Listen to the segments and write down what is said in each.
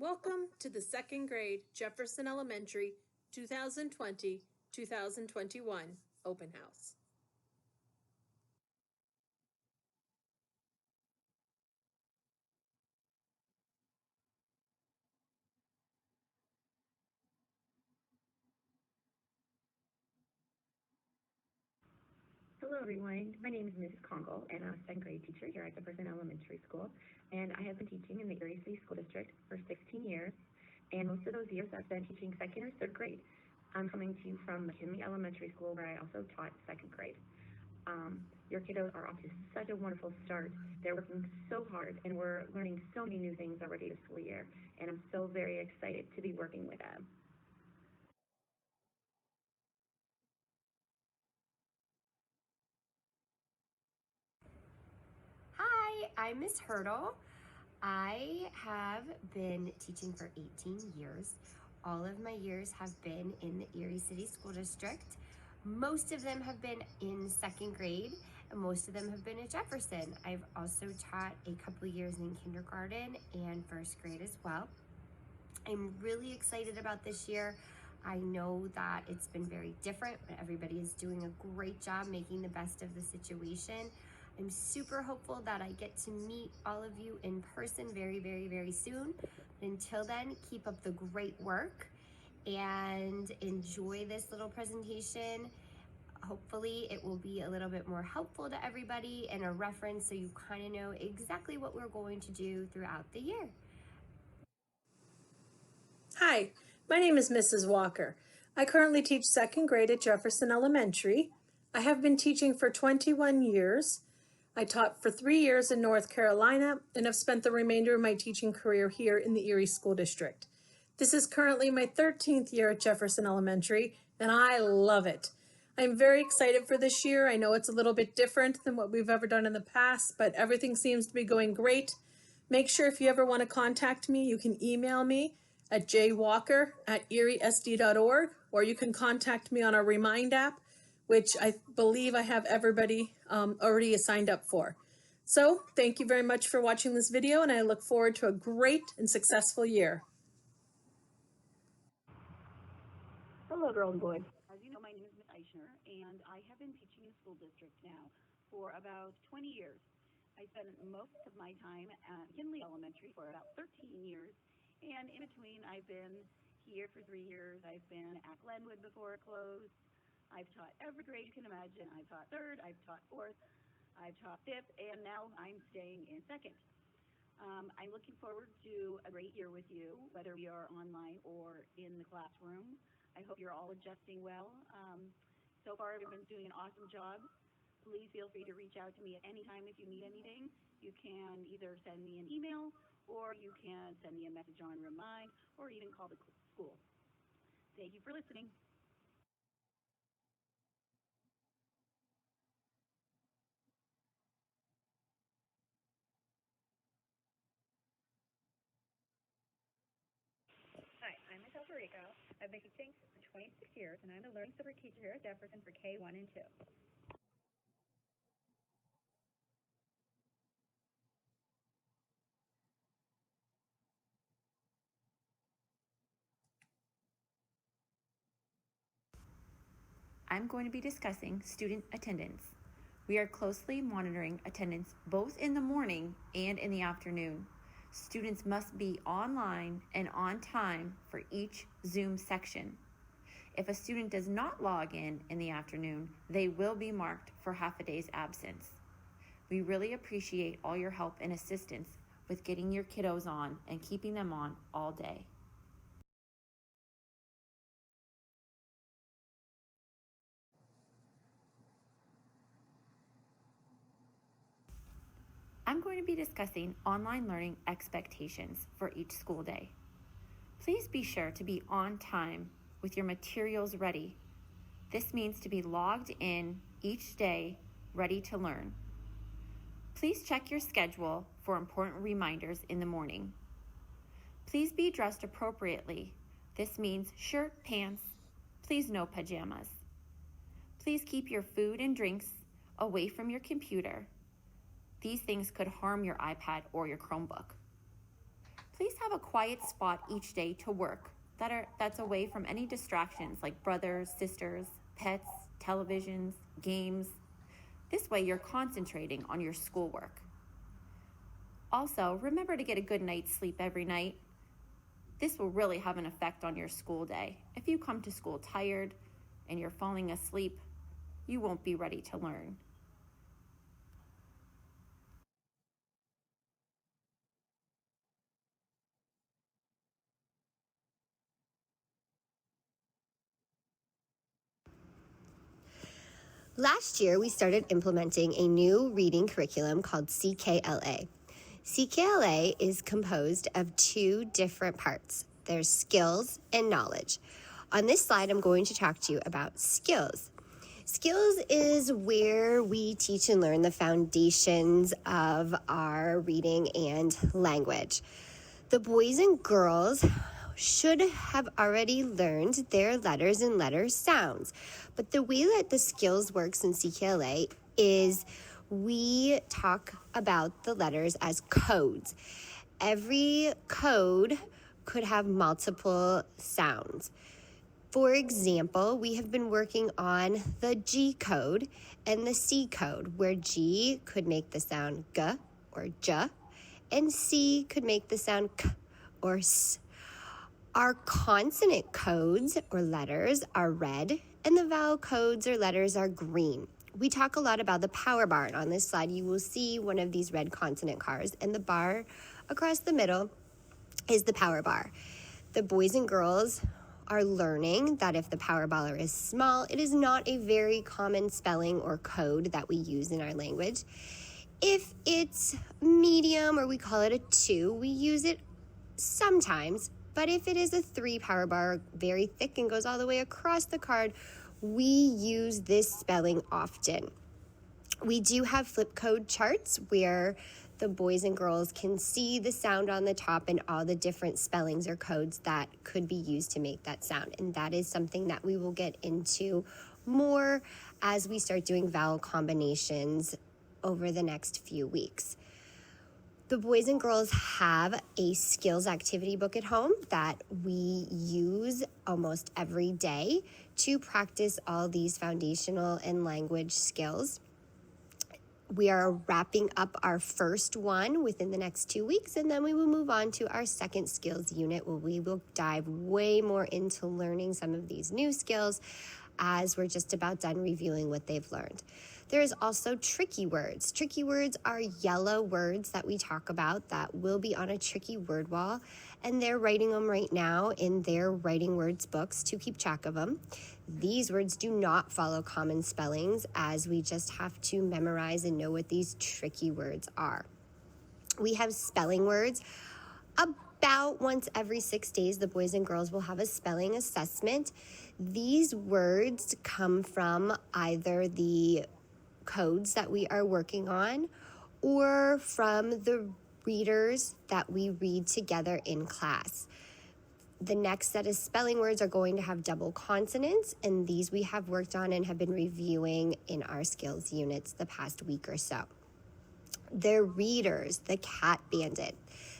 Welcome to the second grade Jefferson Elementary 2020-2021 open house. Hello everyone, my name is Mrs. Congle and I'm a second grade teacher here at Jefferson Elementary School, and I have been teaching in the Erie City School District for 16 years, and most of those years I've been teaching second or third grade. I'm coming to you from McKinley Elementary School where I also taught second grade. Your kiddos are off to such a wonderful start. They're working so hard and we're learning so many new things already this school year, and I'm so very excited to be working with them. Hi, I'm Miss Hurdle. I have been teaching for 18 years. All of my years have been in the Erie City School District. Most of them have been in second grade, and most of them have been at Jefferson. I've also taught a couple years in kindergarten and first grade as well. I'm really excited about this year. I know that it's been very different, but everybody is doing a great job making the best of the situation. I'm super hopeful that I get to meet all of you in person very, very, very soon. Until then, keep up the great work and enjoy this little presentation. Hopefully it will be a little bit more helpful to everybody and a reference so you kind of know exactly what we're going to do throughout the year. Hi, my name is Mrs. Walker. I currently teach second grade at Jefferson Elementary. I have been teaching for 21 years. I taught for 3 years in North Carolina and have spent the remainder of my teaching career here in the Erie School District. This is currently my 13th year at Jefferson Elementary, and I love it. I'm very excited for this year. I know it's a little bit different than what we've ever done in the past, but everything seems to be going great. Make sure if you ever want to contact me, you can email me at jwalker@eriesd.org, or you can contact me on our Remind app, which I believe I have everybody already signed up for. So thank you very much for watching this video, and I look forward to a great and successful year. Hello girls and boys. As you know, my name is Ms. Eichner, and I have been teaching in school district now for about 20 years. I spent most of my time at McKinley Elementary for about 13 years, and in between I've been here for 3 years. I've been at Glenwood before it closed. I've taught every grade you can imagine. I've taught third, I've taught fourth, I've taught fifth, and now I'm staying in second. I'm looking forward to a great year with you, whether we are online or in the classroom. I hope you're all adjusting well. So far, everyone's doing an awesome job. Please feel free to reach out to me at any time if you need anything. You can either send me an email, or you can send me a message on Remind, or even call the school. Thank you for listening. Hi, I'm Miss Rico. I've been teaching for 26 years, and I'm the learning support teacher here at Jefferson for K1 and 2. I'm going to be discussing student attendance. We are closely monitoring attendance both in the morning and in the afternoon. Students must be online and on time for each Zoom section. If a student does not log in the afternoon, they will be marked for half a day's absence. We really appreciate all your help and assistance with getting your kiddos on and keeping them on all day. I'm going to be discussing online learning expectations for each school day. Please be sure to be on time with your materials ready. This means to be logged in each day, ready to learn. Please check your schedule for important reminders in the morning. Please be dressed appropriately. This means shirt, pants, please no pajamas. Please keep your food and drinks away from your computer. These things could harm your iPad or your Chromebook. Please have a quiet spot each day to work that's away from any distractions like brothers, sisters, pets, televisions, games. This way you're concentrating on your schoolwork. Also, remember to get a good night's sleep every night. This will really have an effect on your school day. If you come to school tired and you're falling asleep, you won't be ready to learn. Last year, we started implementing a new reading curriculum called Ckla. Ckla is composed of two different parts. There's skills and knowledge. On this slide, I'm going to talk to you about skills. Skills is where we teach and learn the foundations of our reading and language. The boys and girls should have already learned their letters and letter sounds. But the way that the skills works in Ckla is we talk about the letters as codes. Every code could have multiple sounds. For example, we have been working on the G code and the C code, where G could make the sound G or J, and C could make the sound K or S. Our consonant codes or letters are red, and the vowel codes or letters are green. We talk a lot about the power bar, and on this slide you will see one of these red consonant cars, and the bar across the middle is the power bar. The boys and girls are learning that if the power bar is small, it is not a very common spelling or code that we use in our language. If it's medium, or we call it a 2, we use it sometimes. But if it is a 3 power bar, very thick and goes all the way across the card, we use this spelling often. We do have flip code charts where the boys and girls can see the sound on the top and all the different spellings or codes that could be used to make that sound. And that is something that we will get into more as we start doing vowel combinations over the next few weeks. The boys and girls have a skills activity book at home that we use almost every day to practice all these foundational and language skills. We are wrapping up our first one within the next 2 weeks, and then we will move on to our second skills unit, where we will dive way more into learning some of these new skills as we're just about done reviewing what they've learned. There's also tricky words. Tricky words are yellow words that we talk about that will be on a tricky word wall, and they're writing them right now in their writing words books to keep track of them. These words do not follow common spellings, as we just have to memorize and know what these tricky words are. We have spelling words. About once every 6 days, the boys and girls will have a spelling assessment. These words come from either the codes that we are working on or from the readers that we read together in class. The next set of spelling words are going to have double consonants, and these we have worked on and have been reviewing in our skills units the past week or so. They're readers, the Cat Bandit.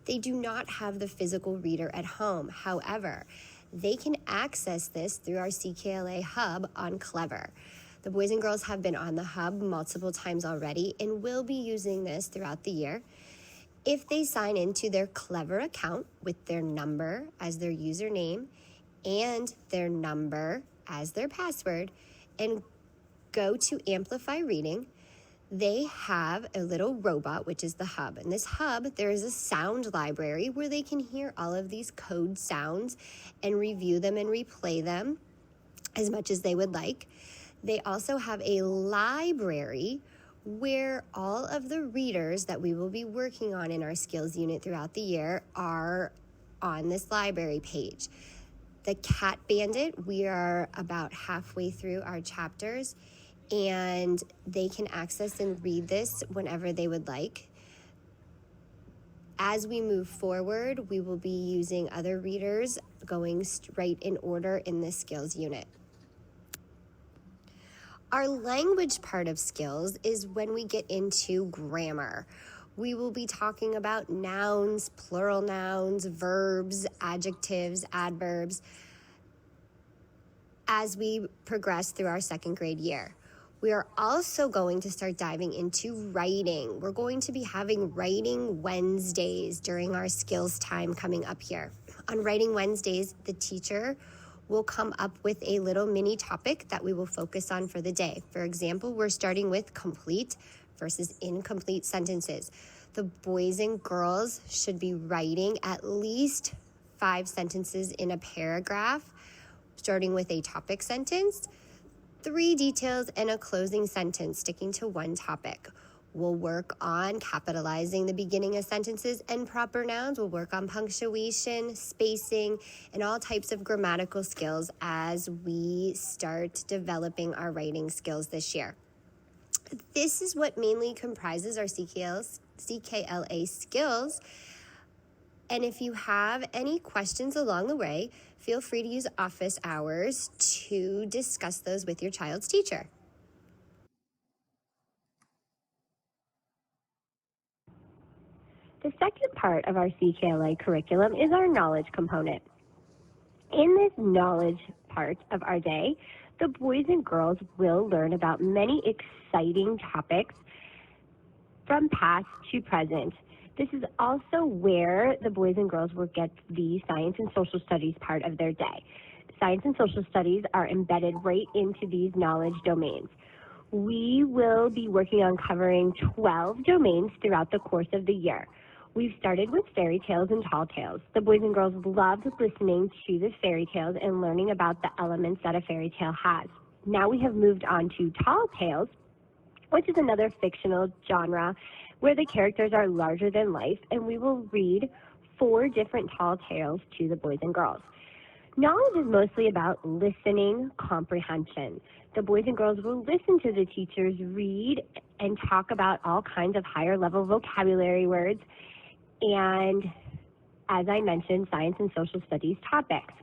They do not have the physical reader at home. However, they can access this through our Ckla hub on Clever. The boys and girls have been on the hub multiple times already and will be using this throughout the year. If they sign into their Clever account with their number as their username and their number as their password and go to Amplify Reading, they have a little robot, which is the hub. In this hub, there is a sound library where they can hear all of these code sounds and review them and replay them as much as they would like. They also have a library where all of the readers that we will be working on in our skills unit throughout the year are on this library page. The Cat Bandit, we are about halfway through our chapters, and they can access and read this whenever they would like. As we move forward, we will be using other readers going straight in order in this skills unit. Our language part of skills is when we get into grammar. We will be talking about nouns, plural nouns, verbs, adjectives, adverbs as we progress through our second grade year. We are also going to start diving into writing. We're going to be having Writing Wednesdays during our skills time coming up here. On Writing Wednesdays, the teacher will come up with a little mini topic that we will focus on for the day. For example, we're starting with complete versus incomplete sentences. The boys and girls should be writing at least 5 sentences in a paragraph, starting with a topic sentence, 3 details, and a closing sentence, sticking to one topic. We'll work on capitalizing the beginning of sentences and proper nouns. We'll work on punctuation, spacing, and all types of grammatical skills as we start developing our writing skills this year. This is what mainly comprises our CKLA skills. And if you have any questions along the way, feel free to use office hours to discuss those with your child's teacher. The second part of our CKLA curriculum is our knowledge component. In this knowledge part of our day, the boys and girls will learn about many exciting topics from past to present. This is also where the boys and girls will get the science and social studies part of their day. Science and social studies are embedded right into these knowledge domains. We will be working on covering 12 domains throughout the course of the year. We've started with fairy tales and tall tales. The boys and girls loved listening to the fairy tales and learning about the elements that a fairy tale has. Now we have moved on to tall tales, which is another fictional genre where the characters are larger than life, and we will read 4 different tall tales to the boys and girls. Knowledge is mostly about listening comprehension. The boys and girls will listen to the teachers read and talk about all kinds of higher level vocabulary words and, as I mentioned, science and social studies topics.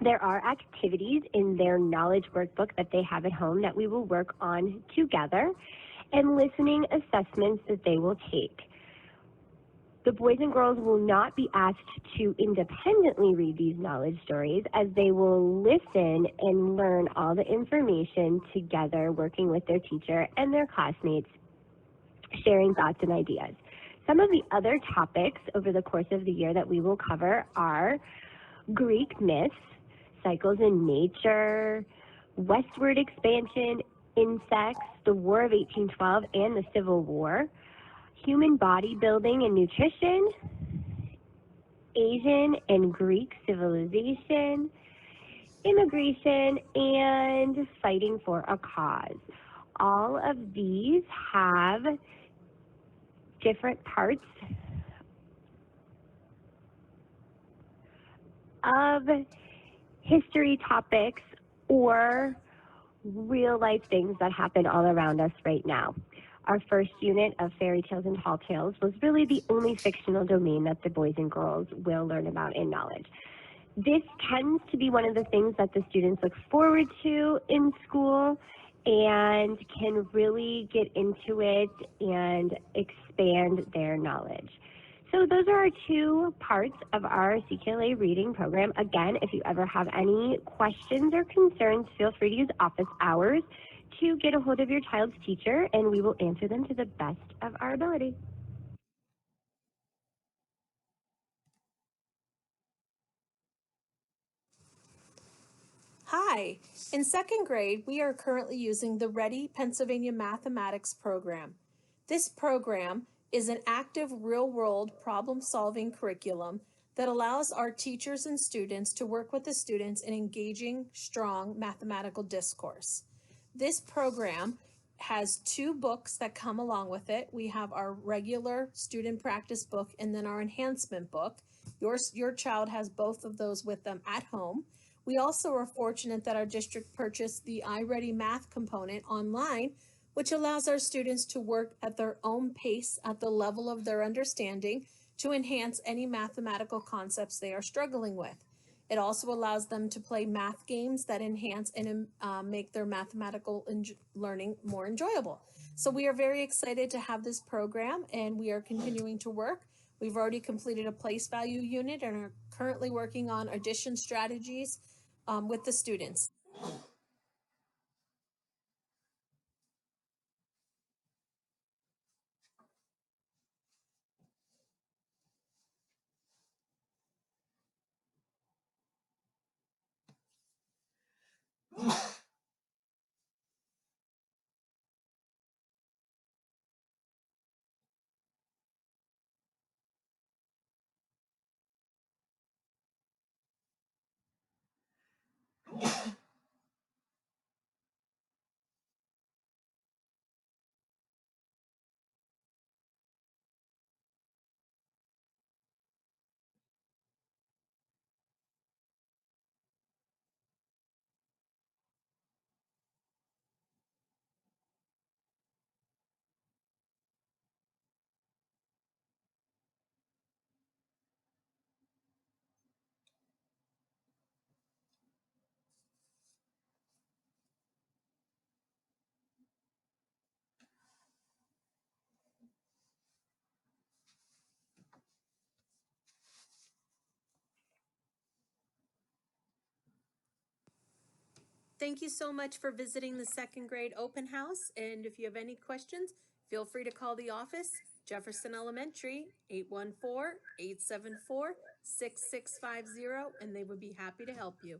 There are activities in their knowledge workbook that they have at home that we will work on together, and listening assessments that they will take. The boys and girls will not be asked to independently read these knowledge stories, as they will listen and learn all the information together, working with their teacher and their classmates, sharing thoughts and ideas. Some of the other topics over the course of the year that we will cover are Greek myths, cycles in nature, westward expansion, insects, the War of 1812 and the Civil War, human bodybuilding and nutrition, Asian and Greek civilization, immigration, and fighting for a cause. All of these have different parts of history topics or real life things that happen all around us right now. Our first unit of fairy tales and tall tales was really the only fictional domain that the boys and girls will learn about in knowledge. This tends to be one of the things that the students look forward to in school and can really get into it and expand their knowledge. So those are our 2 parts of our CKLA reading program. Again, if you ever have any questions or concerns, feel free to use office hours to get a hold of your child's teacher, and we will answer them to the best of our ability. Hi, in second grade, we are currently using the Ready Pennsylvania Mathematics program. This program is an active real-world problem-solving curriculum that allows our teachers and students to work with the students in engaging, strong mathematical discourse. This program has 2 books that come along with it. We have our regular student practice book and then our enhancement book. Your child has both of those with them at home. We also are fortunate that our district purchased the iReady Math component online, which allows our students to work at their own pace at the level of their understanding to enhance any mathematical concepts they are struggling with. It also allows them to play math games that enhance and make their mathematical learning more enjoyable. So we are very excited to have this program, and we are continuing to work. We've already completed a place value unit and are currently working on addition strategies with the students. Thank you so much for visiting the second grade open house. And if you have any questions, feel free to call the office, Jefferson Elementary, 814-874-6650, and they would be happy to help you.